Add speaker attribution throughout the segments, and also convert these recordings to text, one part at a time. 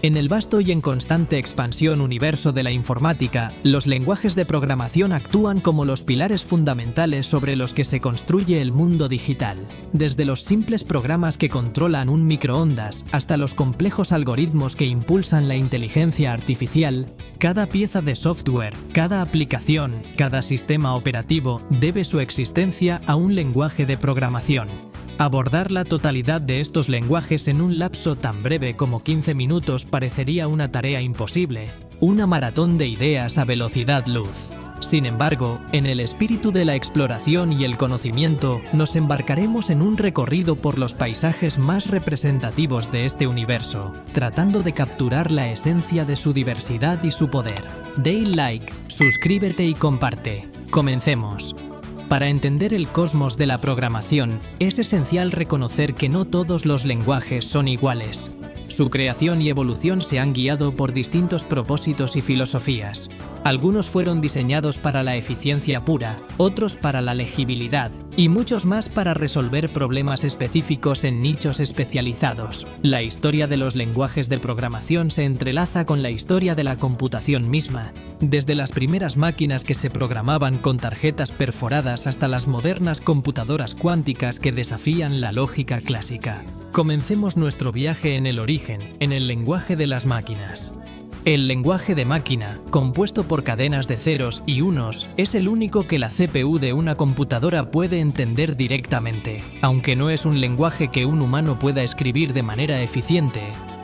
Speaker 1: En el vasto y en constante expansión universo de la informática, los lenguajes de programación actúan como los pilares fundamentales sobre los que se construye el mundo digital. Desde los simples programas que controlan un microondas hasta los complejos algoritmos que impulsan la inteligencia artificial, cada pieza de software, cada aplicación, cada sistema operativo debe su existencia a un lenguaje de programación. Abordar la totalidad de estos lenguajes en un lapso tan breve como 15 minutos parecería una tarea imposible, una maratón de ideas a velocidad luz. Sin embargo, en el espíritu de la exploración y el conocimiento, nos embarcaremos en un recorrido por los paisajes más representativos de este universo, tratando de capturar la esencia de su diversidad y su poder. Dale like, suscríbete y comparte. Comencemos. Para entender el cosmos de la programación, es esencial reconocer que no todos los lenguajes son iguales. Su creación y evolución se han guiado por distintos propósitos y filosofías. Algunos fueron diseñados para la eficiencia pura, otros para la legibilidad, y muchos más para resolver problemas específicos en nichos especializados. La historia de los lenguajes de programación se entrelaza con la historia de la computación misma, desde las primeras máquinas que se programaban con tarjetas perforadas hasta las modernas computadoras cuánticas que desafían la lógica clásica. Comencemos nuestro viaje en el origen, en el lenguaje de las máquinas. El lenguaje de máquina, compuesto por cadenas de ceros y unos, es el único que la CPU de una computadora puede entender directamente. Aunque no es un lenguaje que un humano pueda escribir de manera eficiente,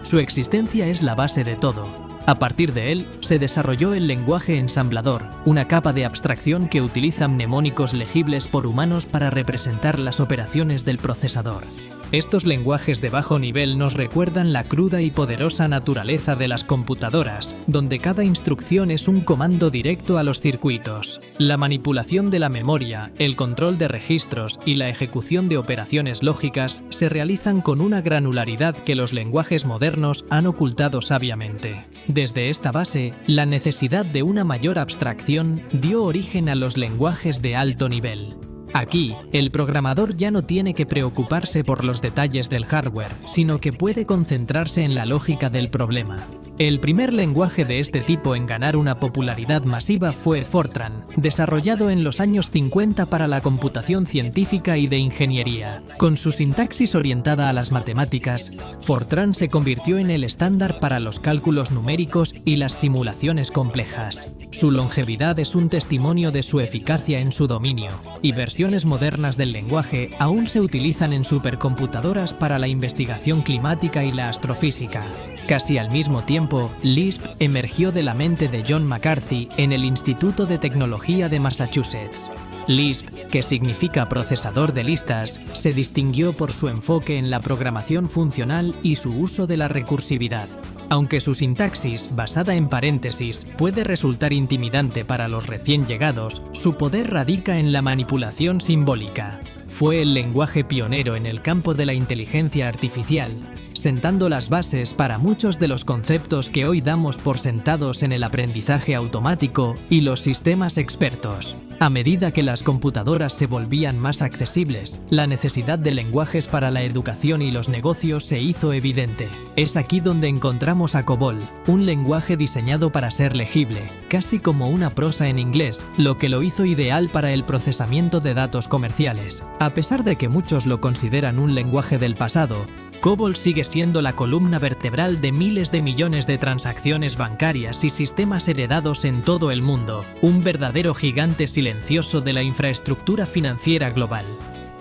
Speaker 1: su existencia es la base de todo. A partir de él, se desarrolló el lenguaje ensamblador, una capa de abstracción que utiliza mnemónicos legibles por humanos para representar las operaciones del procesador. Estos lenguajes de bajo nivel nos recuerdan la cruda y poderosa naturaleza de las computadoras, donde cada instrucción es un comando directo a los circuitos. La manipulación de la memoria, el control de registros y la ejecución de operaciones lógicas se realizan con una granularidad que los lenguajes modernos han ocultado sabiamente. Desde esta base, la necesidad de una mayor abstracción dio origen a los lenguajes de alto nivel. Aquí, el programador ya no tiene que preocuparse por los detalles del hardware, sino que puede concentrarse en la lógica del problema. El primer lenguaje de este tipo en ganar una popularidad masiva fue Fortran, desarrollado en los años 50 para la computación científica y de ingeniería. Con su sintaxis orientada a las matemáticas, Fortran se convirtió en el estándar para los cálculos numéricos y las simulaciones complejas. Su longevidad es un testimonio de su eficacia en su dominio, y versiones modernas del lenguaje aún se utilizan en supercomputadoras para la investigación climática y la astrofísica. Casi al mismo tiempo, Lisp emergió de la mente de John McCarthy en el Instituto de Tecnología de Massachusetts. Lisp, que significa procesador de listas, se distinguió por su enfoque en la programación funcional y su uso de la recursividad. Aunque su sintaxis, basada en paréntesis, puede resultar intimidante para los recién llegados, su poder radica en la manipulación simbólica. Fue el lenguaje pionero en el campo de la inteligencia artificial, sentando las bases para muchos de los conceptos que hoy damos por sentados en el aprendizaje automático y los sistemas expertos. A medida que las computadoras se volvían más accesibles, la necesidad de lenguajes para la educación y los negocios se hizo evidente. Es aquí donde encontramos a COBOL, un lenguaje diseñado para ser legible, casi como una prosa en inglés, lo que lo hizo ideal para el procesamiento de datos comerciales. A pesar de que muchos lo consideran un lenguaje del pasado, COBOL sigue siendo la columna vertebral de miles de millones de transacciones bancarias y sistemas heredados en todo el mundo, un verdadero gigante silencioso de la infraestructura financiera global.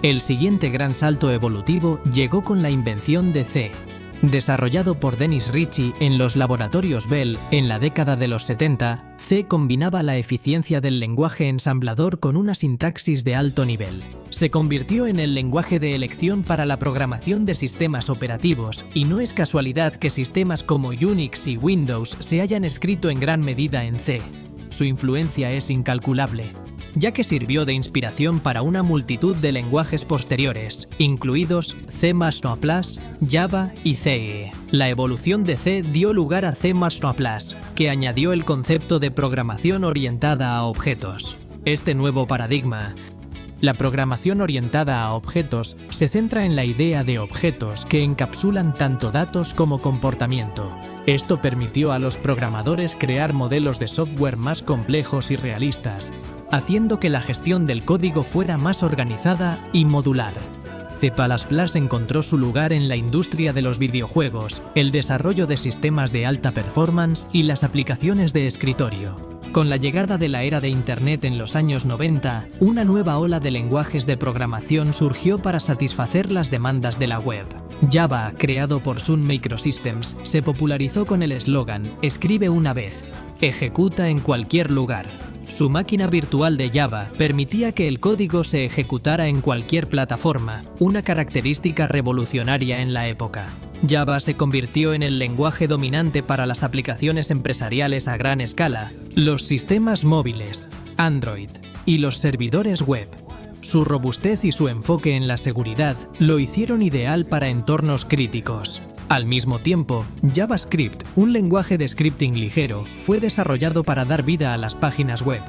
Speaker 1: El siguiente gran salto evolutivo llegó con la invención de C. Desarrollado por Dennis Ritchie en los laboratorios Bell en la década de los 70, C combinaba la eficiencia del lenguaje ensamblador con una sintaxis de alto nivel. Se convirtió en el lenguaje de elección para la programación de sistemas operativos, y no es casualidad que sistemas como Unix y Windows se hayan escrito en gran medida en C. Su influencia es incalculable, ya que sirvió de inspiración para una multitud de lenguajes posteriores, incluidos C++, Java y C. La evolución de C dio lugar a C++, que añadió el concepto de programación orientada a objetos. Este nuevo paradigma, la programación orientada a objetos, se centra en la idea de objetos que encapsulan tanto datos como comportamiento. Esto permitió a los programadores crear modelos de software más complejos y realistas, haciendo que la gestión del código fuera más organizada y modular. C++ encontró su lugar en la industria de los videojuegos, el desarrollo de sistemas de alta performance y las aplicaciones de escritorio. Con la llegada de la era de Internet en los años 90, una nueva ola de lenguajes de programación surgió para satisfacer las demandas de la web. Java, creado por Sun Microsystems, se popularizó con el eslogan «Escribe una vez, ejecuta en cualquier lugar». Su máquina virtual de Java permitía que el código se ejecutara en cualquier plataforma, una característica revolucionaria en la época. Java se convirtió en el lenguaje dominante para las aplicaciones empresariales a gran escala, los sistemas móviles, Android y los servidores web. Su robustez y su enfoque en la seguridad lo hicieron ideal para entornos críticos. Al mismo tiempo, JavaScript, un lenguaje de scripting ligero, fue desarrollado para dar vida a las páginas web.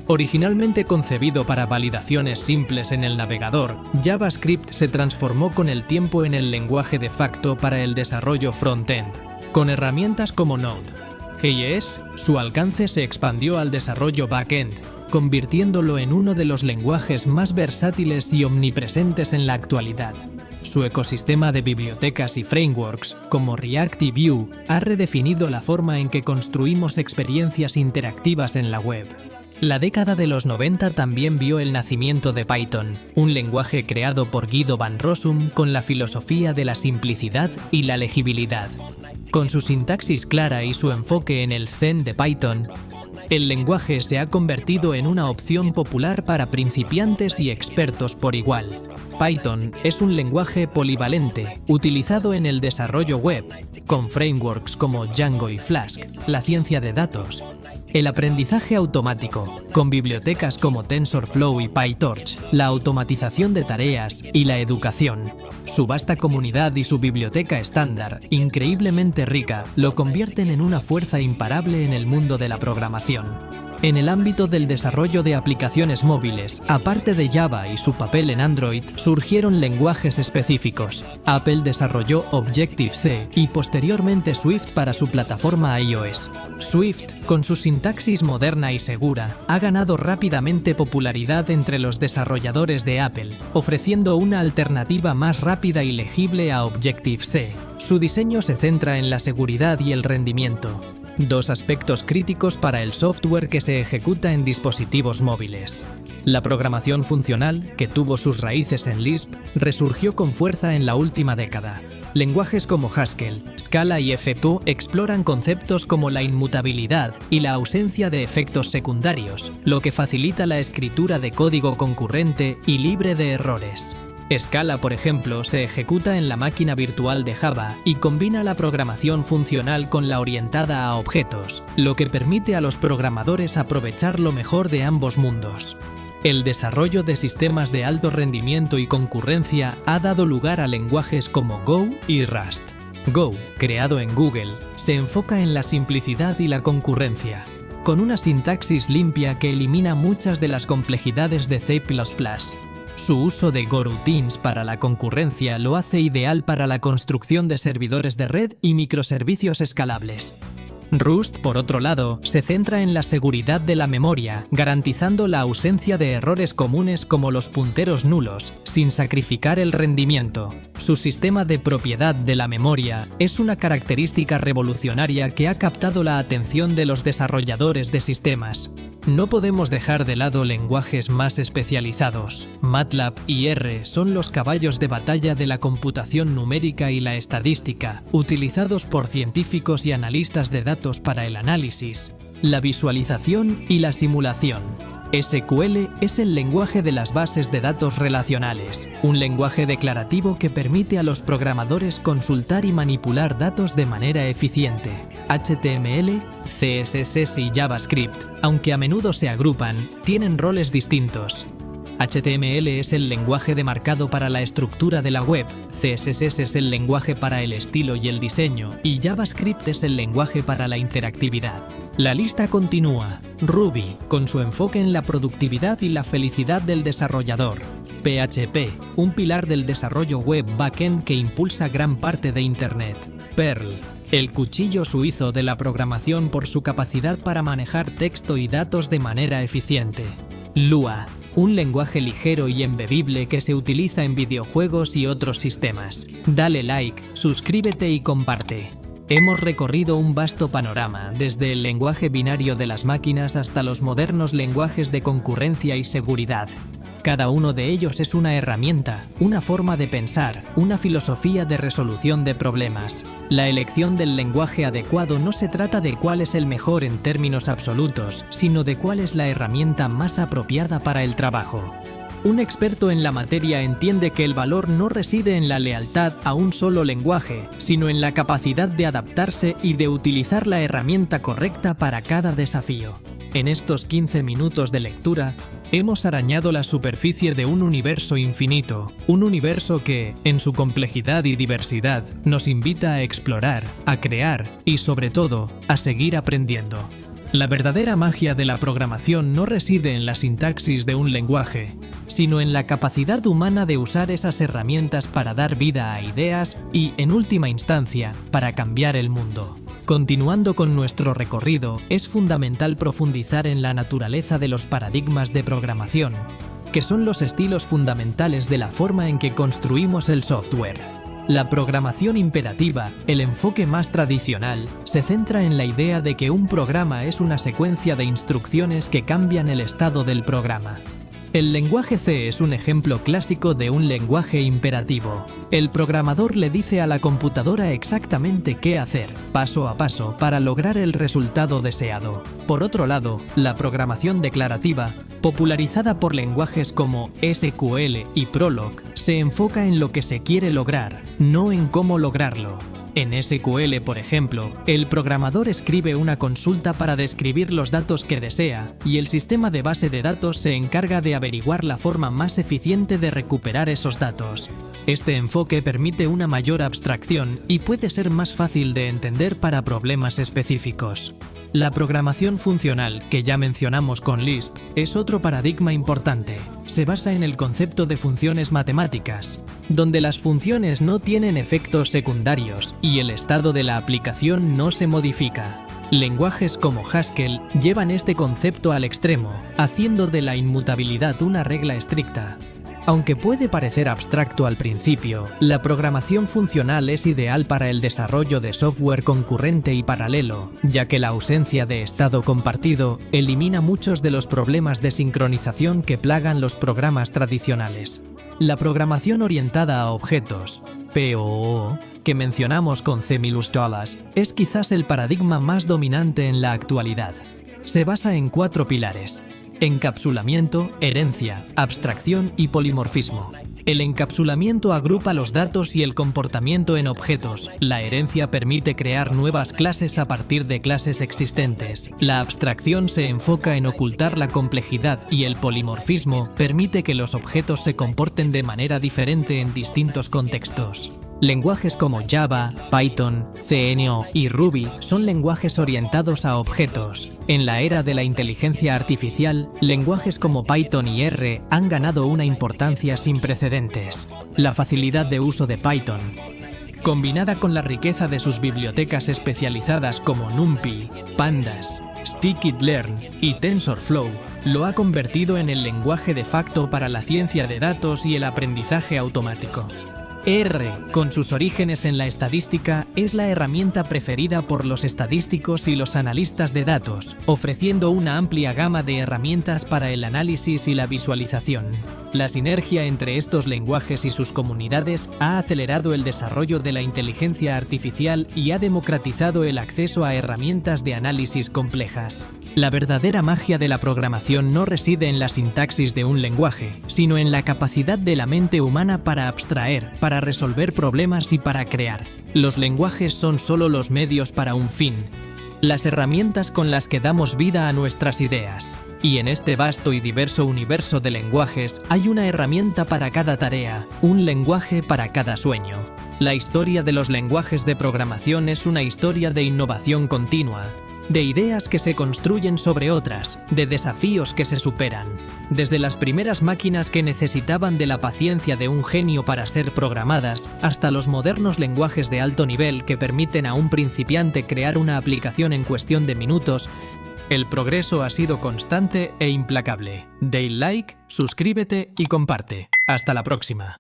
Speaker 1: Originalmente concebido para validaciones simples en el navegador, JavaScript se transformó con el tiempo en el lenguaje de facto para el desarrollo front-end. Con herramientas como Node.js, su alcance se expandió al desarrollo back-end, convirtiéndolo en uno de los lenguajes más versátiles y omnipresentes en la actualidad. Su ecosistema de bibliotecas y frameworks, como React y Vue, ha redefinido la forma en que construimos experiencias interactivas en la web. La década de los 90 también vio el nacimiento de Python, un lenguaje creado por Guido van Rossum con la filosofía de la simplicidad y la legibilidad. Con su sintaxis clara y su enfoque en el Zen de Python, el lenguaje se ha convertido en una opción popular para principiantes y expertos por igual. Python es un lenguaje polivalente, utilizado en el desarrollo web, con frameworks como Django y Flask, la ciencia de datos, el aprendizaje automático, con bibliotecas como TensorFlow y PyTorch, la automatización de tareas y la educación. Su vasta comunidad y su biblioteca estándar, increíblemente rica, lo convierten en una fuerza imparable en el mundo de la programación. En el ámbito del desarrollo de aplicaciones móviles, aparte de Java y su papel en Android, surgieron lenguajes específicos. Apple desarrolló Objective-C y posteriormente Swift para su plataforma iOS. Swift, con su sintaxis moderna y segura, ha ganado rápidamente popularidad entre los desarrolladores de Apple, ofreciendo una alternativa más rápida y legible a Objective-C. Su diseño se centra en la seguridad y el rendimiento, dos aspectos críticos para el software que se ejecuta en dispositivos móviles. La programación funcional, que tuvo sus raíces en Lisp, resurgió con fuerza en la última década. Lenguajes como Haskell, Scala y FQ exploran conceptos como la inmutabilidad y la ausencia de efectos secundarios, lo que facilita la escritura de código concurrente y libre de errores. Scala, por ejemplo, se ejecuta en la máquina virtual de Java y combina la programación funcional con la orientada a objetos, lo que permite a los programadores aprovechar lo mejor de ambos mundos. El desarrollo de sistemas de alto rendimiento y concurrencia ha dado lugar a lenguajes como Go y Rust. Go, creado en Google, se enfoca en la simplicidad y la concurrencia, con una sintaxis limpia que elimina muchas de las complejidades de C++. Su uso de coroutines para la concurrencia lo hace ideal para la construcción de servidores de red y microservicios escalables. Rust, por otro lado, se centra en la seguridad de la memoria, garantizando la ausencia de errores comunes como los punteros nulos, sin sacrificar el rendimiento. Su sistema de propiedad de la memoria es una característica revolucionaria que ha captado la atención de los desarrolladores de sistemas. No podemos dejar de lado lenguajes más especializados. MATLAB y R son los caballos de batalla de la computación numérica y la estadística, utilizados por científicos y analistas de datos para el análisis, la visualización y la simulación. SQL es el lenguaje de las bases de datos relacionales, un lenguaje declarativo que permite a los programadores consultar y manipular datos de manera eficiente. HTML, CSS y JavaScript, aunque a menudo se agrupan, tienen roles distintos. HTML es el lenguaje demarcado para la estructura de la web, CSS es el lenguaje para el estilo y el diseño, y JavaScript es el lenguaje para la interactividad. La lista continúa. Ruby, con su enfoque en la productividad y la felicidad del desarrollador. PHP, un pilar del desarrollo web backend que impulsa gran parte de Internet. Perl, el cuchillo suizo de la programación por su capacidad para manejar texto y datos de manera eficiente. Lua, un lenguaje ligero y embebible que se utiliza en videojuegos y otros sistemas. Dale like, suscríbete y comparte. Hemos recorrido un vasto panorama, desde el lenguaje binario de las máquinas hasta los modernos lenguajes de concurrencia y seguridad. Cada uno de ellos es una herramienta, una forma de pensar, una filosofía de resolución de problemas. La elección del lenguaje adecuado no se trata de cuál es el mejor en términos absolutos, sino de cuál es la herramienta más apropiada para el trabajo. Un experto en la materia entiende que el valor no reside en la lealtad a un solo lenguaje, sino en la capacidad de adaptarse y de utilizar la herramienta correcta para cada desafío. En estos 15 minutos de lectura, hemos arañado la superficie de un universo infinito, un universo que, en su complejidad y diversidad, nos invita a explorar, a crear y, sobre todo, a seguir aprendiendo. La verdadera magia de la programación no reside en la sintaxis de un lenguaje, sino en la capacidad humana de usar esas herramientas para dar vida a ideas y, en última instancia, para cambiar el mundo. Continuando con nuestro recorrido, es fundamental profundizar en la naturaleza de los paradigmas de programación, que son los estilos fundamentales de la forma en que construimos el software. La programación imperativa, el enfoque más tradicional, se centra en la idea de que un programa es una secuencia de instrucciones que cambian el estado del programa. El lenguaje C es un ejemplo clásico de un lenguaje imperativo. El programador le dice a la computadora exactamente qué hacer, paso a paso, para lograr el resultado deseado. Por otro lado, la programación declarativa, popularizada por lenguajes como SQL y Prolog, se enfoca en lo que se quiere lograr, no en cómo lograrlo. En SQL, por ejemplo, el programador escribe una consulta para describir los datos que desea y el sistema de base de datos se encarga de averiguar la forma más eficiente de recuperar esos datos. Este enfoque permite una mayor abstracción y puede ser más fácil de entender para problemas específicos. La programación funcional, que ya mencionamos con Lisp, es otro paradigma importante. Se basa en el concepto de funciones matemáticas, donde las funciones no tienen efectos secundarios y el estado de la aplicación no se modifica. Lenguajes como Haskell llevan este concepto al extremo, haciendo de la inmutabilidad una regla estricta. Aunque puede parecer abstracto al principio, la programación funcional es ideal para el desarrollo de software concurrente y paralelo, ya que la ausencia de estado compartido elimina muchos de los problemas de sincronización que plagan los programas tradicionales. La programación orientada a objetos, POO, que mencionamos con C minúsculas, es quizás el paradigma más dominante en la actualidad. Se basa en 4 pilares: encapsulamiento, herencia, abstracción y polimorfismo. El encapsulamiento agrupa los datos y el comportamiento en objetos. La herencia permite crear nuevas clases a partir de clases existentes. La abstracción se enfoca en ocultar la complejidad y el polimorfismo permite que los objetos se comporten de manera diferente en distintos contextos. Lenguajes como Java, Python, CNO y Ruby son lenguajes orientados a objetos. En la era de la inteligencia artificial, lenguajes como Python y R han ganado una importancia sin precedentes. La facilidad de uso de Python, combinada con la riqueza de sus bibliotecas especializadas como NumPy, Pandas, Scikit-learn y TensorFlow, lo ha convertido en el lenguaje de facto para la ciencia de datos y el aprendizaje automático. R, con sus orígenes en la estadística, es la herramienta preferida por los estadísticos y los analistas de datos, ofreciendo una amplia gama de herramientas para el análisis y la visualización. La sinergia entre estos lenguajes y sus comunidades ha acelerado el desarrollo de la inteligencia artificial y ha democratizado el acceso a herramientas de análisis complejas. La verdadera magia de la programación no reside en la sintaxis de un lenguaje, sino en la capacidad de la mente humana para abstraer, para resolver problemas y para crear. Los lenguajes son solo los medios para un fin, las herramientas con las que damos vida a nuestras ideas. Y en este vasto y diverso universo de lenguajes hay una herramienta para cada tarea, un lenguaje para cada sueño. La historia de los lenguajes de programación es una historia de innovación continua. de ideas que se construyen sobre otras, de desafíos que se superan. Desde las primeras máquinas que necesitaban de la paciencia de un genio para ser programadas, hasta los modernos lenguajes de alto nivel que permiten a un principiante crear una aplicación en cuestión de minutos, el progreso ha sido constante e implacable. Dale like, suscríbete y comparte. Hasta la próxima.